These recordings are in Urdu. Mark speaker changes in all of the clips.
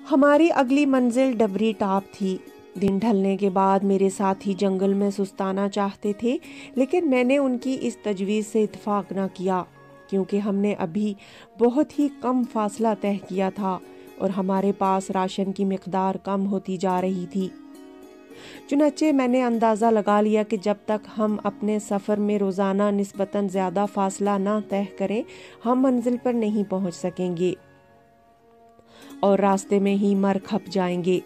Speaker 1: ہماری اگلی منزل ڈبری ٹاپ تھی۔ دن ڈھلنے کے بعد میرے ساتھی جنگل میں سستانا چاہتے تھے، لیکن میں نے ان کی اس تجویز سے اتفاق نہ کیا، کیونکہ ہم نے ابھی بہت ہی کم فاصلہ طے کیا تھا اور ہمارے پاس راشن کی مقدار کم ہوتی جا رہی تھی۔ چنانچہ میں نے اندازہ لگا لیا کہ جب تک ہم اپنے سفر میں روزانہ نسبتاً زیادہ فاصلہ نہ طے کریں، ہم منزل پر نہیں پہنچ سکیں گے اور راستے میں ہی مر کھپ جائیں گے۔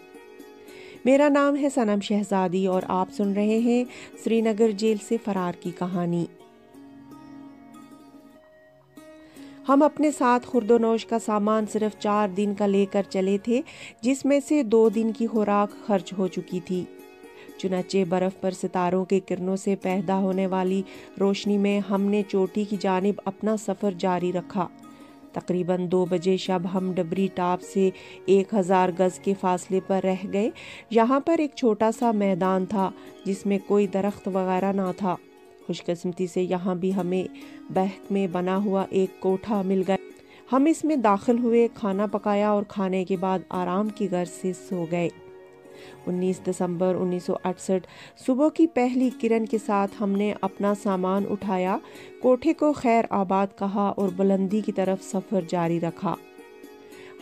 Speaker 1: میرا نام ہے صنم شہزادی اور آپ سن رہے ہیں سری نگر جیل سے فرار کی کہانی۔ ہم اپنے ساتھ خورد و نوش کا سامان صرف 4 دن کا لے کر چلے تھے، جس میں سے 2 دن کی خوراک خرچ ہو چکی تھی۔ چنانچہ برف پر ستاروں کے کرنوں سے پیدا ہونے والی روشنی میں ہم نے چوٹی کی جانب اپنا سفر جاری رکھا۔ تقریباً 2 بجے شب ہم ڈبری ٹاپ سے 1000 گز کے فاصلے پر رہ گئے۔ یہاں پر ایک چھوٹا سا میدان تھا جس میں کوئی درخت وغیرہ نہ تھا۔ خوش قسمتی سے یہاں بھی ہمیں بہک میں بنا ہوا ایک کوٹھا مل گیا۔ ہم اس میں داخل ہوئے، کھانا پکایا اور کھانے کے بعد آرام کی غرض سے سو گئے۔ 19 دسمبر 1968 صبح کی پہلی کرن کے ساتھ ہم نے اپنا سامان اٹھایا، کوٹھے کو خیر آباد کہا اور بلندی کی طرف سفر جاری رکھا۔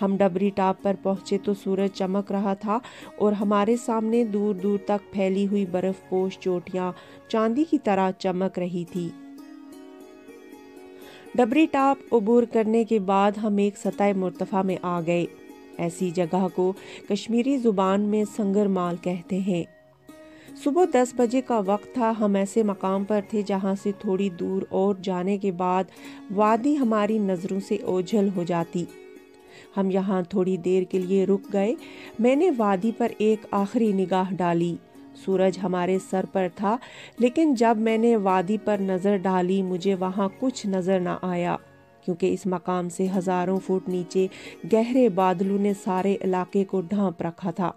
Speaker 1: ہم ڈبری ٹاپ پر پہنچے تو سورج چمک رہا تھا اور ہمارے سامنے دور دور تک پھیلی ہوئی برف پوش چوٹیاں چاندی کی طرح چمک رہی تھی۔ ڈبری ٹاپ عبور کرنے کے بعد ہم ایک سطح مرتفع میں آ گئے۔ ایسی جگہ کو کشمیری زبان میں سنگر مال کہتے ہیں۔ صبح 10 بجے کا وقت تھا۔ ہم ایسے مقام پر تھے جہاں سے تھوڑی دور اور جانے کے بعد وادی ہماری نظروں سے اوجھل ہو جاتی۔ ہم یہاں تھوڑی دیر کے لیے رک گئے۔ میں نے وادی پر ایک آخری نگاہ ڈالی۔ سورج ہمارے سر پر تھا، لیکن جب میں نے وادی پر نظر ڈالی مجھے وہاں کچھ نظر نہ آیا، کیونکہ اس مقام سے ہزاروں فٹ نیچے گہرے بادلوں نے سارے علاقے کو ڈھانپ رکھا تھا۔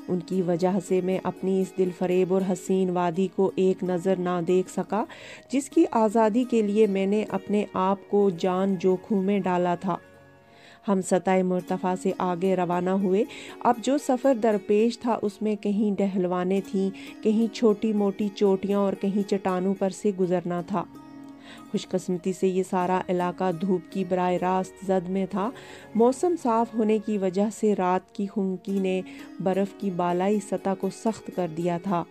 Speaker 1: ان کی وجہ سے میں اپنی اس دل فریب اور حسین وادی کو ایک نظر نہ دیکھ سکا، جس کی آزادی کے لیے میں نے اپنے آپ کو جان جوکھم میں ڈالا تھا۔ ہم سطح مرتفع سے آگے روانہ ہوئے۔ اب جو سفر درپیش تھا اس میں کہیں ڈہلوانے تھیں، کہیں چھوٹی موٹی چوٹیاں اور کہیں چٹانوں پر سے گزرنا تھا۔ خوش قسمتی سے یہ سارا علاقہ دھوپ کی براہ راست زد میں تھا۔ موسم صاف ہونے کی وجہ سے رات کی خنکی نے برف کی بالائی سطح کو سخت کر دیا تھا۔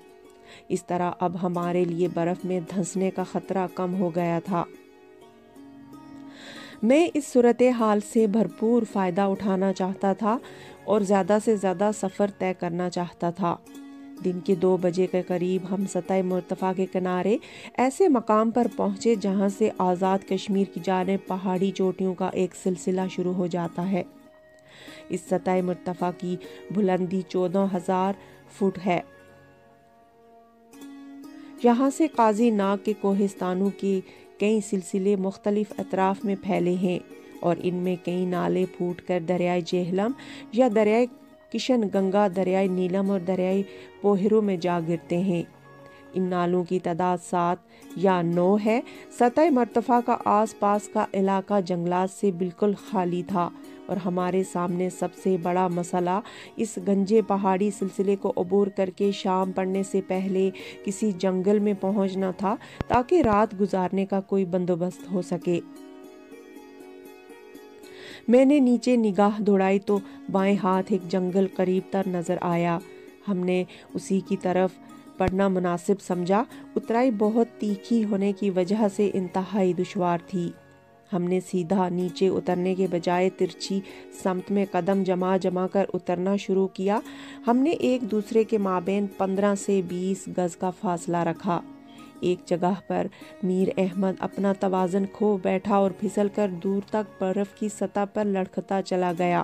Speaker 1: اس طرح اب ہمارے لیے برف میں دھنسنے کا خطرہ کم ہو گیا تھا۔ میں اس صورتحال سے بھرپور فائدہ اٹھانا چاہتا تھا اور زیادہ سے زیادہ سفر طے کرنا چاہتا تھا۔ دن کے 2 بجے کے قریب ہم سطح مرتفع کے کنارے ایسے مقام پر پہنچے جہاں سے آزاد کشمیر کی جانب پہاڑی چوٹیوں کا ایک سلسلہ شروع ہو جاتا ہے۔ اس سطح مرتفع کی بلندی 14,000 فٹ ہے۔ یہاں سے قاضی ناگ کے کوہستانوں کے کئی سلسلے مختلف اطراف میں پھیلے ہیں اور ان میں کئی نالے پھوٹ کر دریائے جہلم یا دریائے کشن گنگا، دریائے نیلم اور دریائے پوہرو میں جا گرتے ہیں۔ ان نالوں کی تعداد 7 یا 9 ہے۔ سطح مرتفع کا آس پاس کا علاقہ جنگلات سے بالکل خالی تھا اور ہمارے سامنے سب سے بڑا مسئلہ اس گنجے پہاڑی سلسلے کو عبور کر کے شام پڑنے سے پہلے کسی جنگل میں پہنچنا تھا تاکہ رات گزارنے کا کوئی بندوبست ہو سکے۔ میں نے نیچے نگاہ دوڑائی تو بائیں ہاتھ ایک جنگل قریب تر نظر آیا۔ ہم نے اسی کی طرف پڑھنا مناسب سمجھا۔ اترائی بہت تیکھی ہونے کی وجہ سے انتہائی دشوار تھی۔ ہم نے سیدھا نیچے اترنے کے بجائے ترچھی سمت میں قدم جما کر اترنا شروع کیا۔ ہم نے ایک دوسرے کے مابین 15 سے 20 گز کا فاصلہ رکھا۔ ایک جگہ پر میر احمد اپنا توازن کھو بیٹھا اور پھسل کر دور تک برف کی سطح پر لڑکھتا چلا گیا۔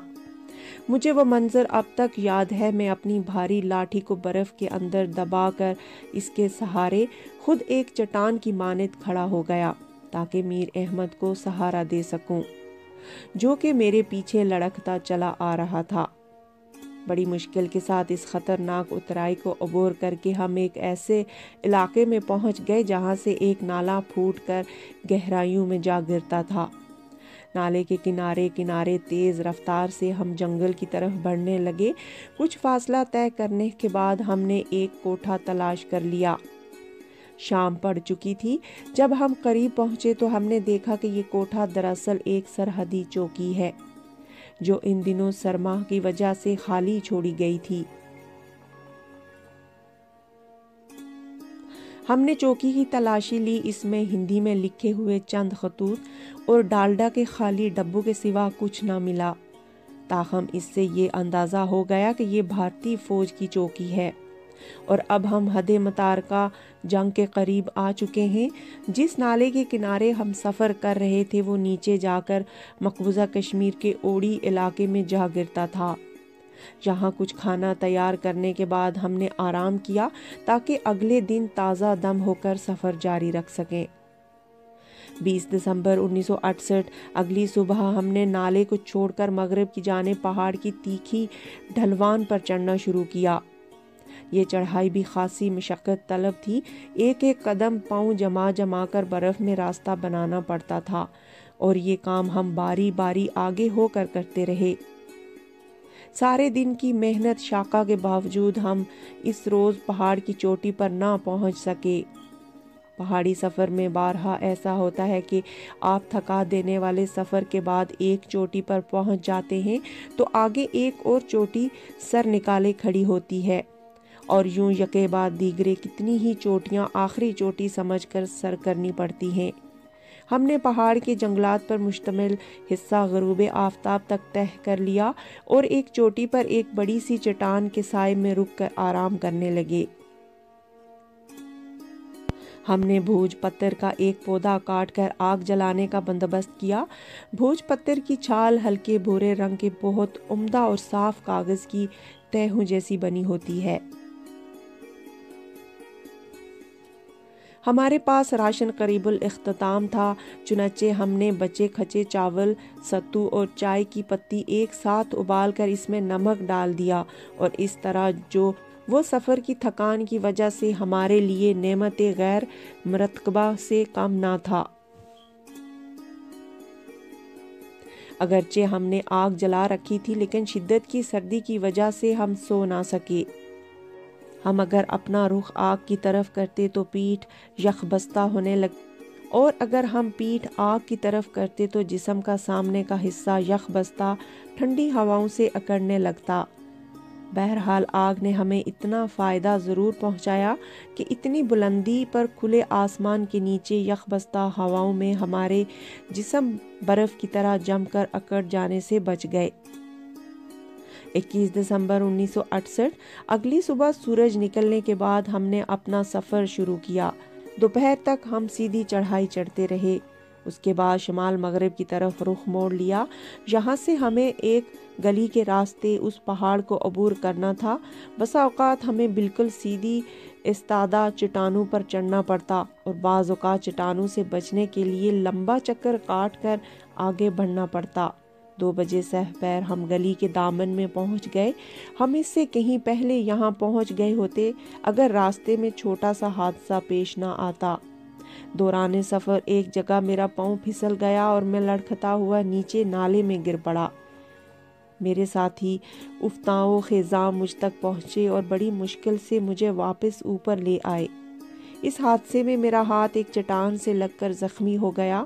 Speaker 1: مجھے وہ منظر اب تک یاد ہے۔ میں اپنی بھاری لاٹھی کو برف کے اندر دبا کر اس کے سہارے خود ایک چٹان کی مانند کھڑا ہو گیا تاکہ میر احمد کو سہارا دے سکوں، جو کہ میرے پیچھے لڑکتا چلا آ رہا تھا۔ بڑی مشکل کے ساتھ اس خطرناک اترائی کو عبور کر کے ہم ایک ایسے علاقے میں پہنچ گئے جہاں سے ایک نالا پھوٹ کر گہرائیوں میں جا گرتا تھا۔ نالے کے کنارے کنارے تیز رفتار سے ہم جنگل کی طرف بڑھنے لگے۔ کچھ فاصلہ طے کرنے کے بعد ہم نے ایک کوٹھا تلاش کر لیا۔ شام پڑ چکی تھی۔ جب ہم قریب پہنچے تو ہم نے دیکھا کہ یہ کوٹھا دراصل ایک سرحدی چوکی ہے جو ان دنوں سرما کی وجہ سے خالی چھوڑی گئی تھی۔ ہم نے چوکی کی تلاشی لی۔ اس میں ہندی میں لکھے ہوئے چند خطوط اور ڈالڈا کے خالی ڈبوں کے سوا کچھ نہ ملا۔ تاہم اس سے یہ اندازہ ہو گیا کہ یہ بھارتی فوج کی چوکی ہے اور اب ہم حد متارکہ جنگ کے قریب آ چکے ہیں۔ جس نالے کے کنارے ہم سفر کر رہے تھے وہ نیچے جا کر مقبوضہ کشمیر کے اوڑی علاقے میں جا گرتا تھا۔ یہاں کچھ کھانا تیار کرنے کے بعد ہم نے آرام کیا تاکہ اگلے دن تازہ دم ہو کر سفر جاری رکھ سکیں۔ 20 دسمبر 1968 اگلی صبح ہم نے نالے کو چھوڑ کر مغرب کی جانب پہاڑ کی تیکھی ڈھلوان پر چڑھنا شروع کیا۔ یہ چڑھائی بھی خاصی مشقت طلب تھی۔ ایک ایک قدم پاؤں جما کر برف میں راستہ بنانا پڑتا تھا اور یہ کام ہم باری باری آگے ہو کر کرتے رہے۔ سارے دن کی محنت شاقہ کے باوجود ہم اس روز پہاڑ کی چوٹی پر نہ پہنچ سکے۔ پہاڑی سفر میں بارہا ایسا ہوتا ہے کہ آپ تھکا دینے والے سفر کے بعد ایک چوٹی پر پہنچ جاتے ہیں تو آگے ایک اور چوٹی سر نکالے کھڑی ہوتی ہے اور یوں یکے بعد دیگرے کتنی ہی چوٹیاں آخری چوٹی سمجھ کر سر کرنی پڑتی ہیں۔ ہم نے پہاڑ کے جنگلات پر مشتمل حصہ غروب آفتاب تک طے کر لیا اور ایک چوٹی پر ایک بڑی سی چٹان کے سائے میں رک کر آرام کرنے لگے۔ ہم نے بھوج پتر کا ایک پودا کاٹ کر آگ جلانے کا بندوبست کیا۔ بھوج پتر کی چھال ہلکے بھورے رنگ کے بہت عمدہ اور صاف کاغذ کی تہوں جیسی بنی ہوتی ہے۔ ہمارے پاس راشن قریب الاختتام تھا، چنانچہ ہم نے بچے کھچے چاول، ستو اور چائے کی پتی ایک ساتھ ابال کر اس میں نمک ڈال دیا اور اس طرح جو وہ سفر کی تھکان کی وجہ سے ہمارے لیے نعمت غیر مرتکبہ سے کم نہ تھا۔ اگرچہ ہم نے آگ جلا رکھی تھی لیکن شدت کی سردی کی وجہ سے ہم سو نہ سکے۔ ہم اگر اپنا رخ آگ کی طرف کرتے تو پیٹھ یخ بستہ ہونے اور اگر ہم پیٹھ آگ کی طرف کرتے تو جسم کا سامنے کا حصہ یخ بستہ ٹھنڈی ہواؤں سے اکڑنے لگتا۔ بہرحال آگ نے ہمیں اتنا فائدہ ضرور پہنچایا کہ اتنی بلندی پر کھلے آسمان کے نیچے یخ بستہ ہواؤں میں ہمارے جسم برف کی طرح جم کر اکڑ جانے سے بچ گئے۔ 21 دسمبر 1968 اگلی صبح سورج نکلنے کے بعد ہم نے اپنا سفر شروع کیا۔ دوپہر تک ہم سیدھی چڑھائی چڑھتے رہے۔ اس کے بعد شمال مغرب کی طرف رخ موڑ لیا۔ یہاں سے ہمیں ایک گلی کے راستے اس پہاڑ کو عبور کرنا تھا۔ بسا اوقات ہمیں بالکل سیدھی استادہ چٹانوں پر چڑھنا پڑتا اور بعض اوقات چٹانوں سے بچنے کے لیے لمبا چکر کاٹ کر آگے بڑھنا پڑتا۔ 2 بجے سہ پیر ہم گلی کے دامن میں پہنچ گئے۔ ہم اس سے کہیں پہلے یہاں پہنچ گئے ہوتے اگر راستے میں چھوٹا سا حادثہ پیش نہ آتا۔ دوران سفر ایک جگہ میرا پاؤں پھسل گیا اور میں لڑکھتا ہوا نیچے نالے میں گر پڑا۔ میرے ساتھی افتاؤ خیزاں مجھ تک پہنچے اور بڑی مشکل سے مجھے واپس اوپر لے آئے۔ اس حادثے میں میرا ہاتھ ایک چٹان سے لگ کر زخمی ہو گیا،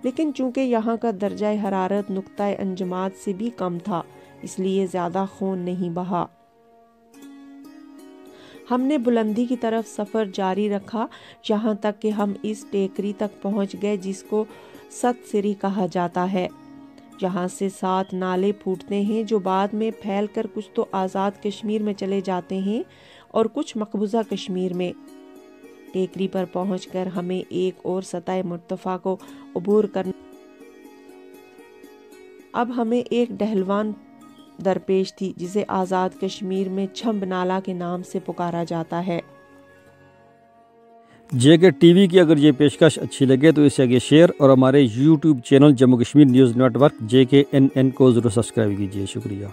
Speaker 1: لیکن چونکہ یہاں کا درجہ حرارت نقطۂ انجماد سے بھی کم تھا اس لیے زیادہ خون نہیں بہا۔ ہم نے بلندی کی طرف سفر جاری رکھا یہاں تک کہ ہم اس ٹیکری تک پہنچ گئے جس کو ست سری کہا جاتا ہے۔ یہاں سے 7 نالے پھوٹتے ہیں جو بعد میں پھیل کر کچھ تو آزاد کشمیر میں چلے جاتے ہیں اور کچھ مقبوضہ کشمیر میں۔ ٹیکری پر پہنچ کر ہمیں ایک اور سطح مرتفع کو عبور کرنا۔ اب ہمیں ایک ڈھلوان درپیش تھی جسے آزاد کشمیر میں چھمب نالہ کے نام سے پکارا جاتا ہے۔
Speaker 2: جے کے ٹی وی کی اگر یہ پیشکش اچھی لگے تو اسے آگے شیئر اور ہمارے YouTube channel Jammu Kashmir news network JKNN کو ضرور سبسکرائب کیجیے۔ شکریہ۔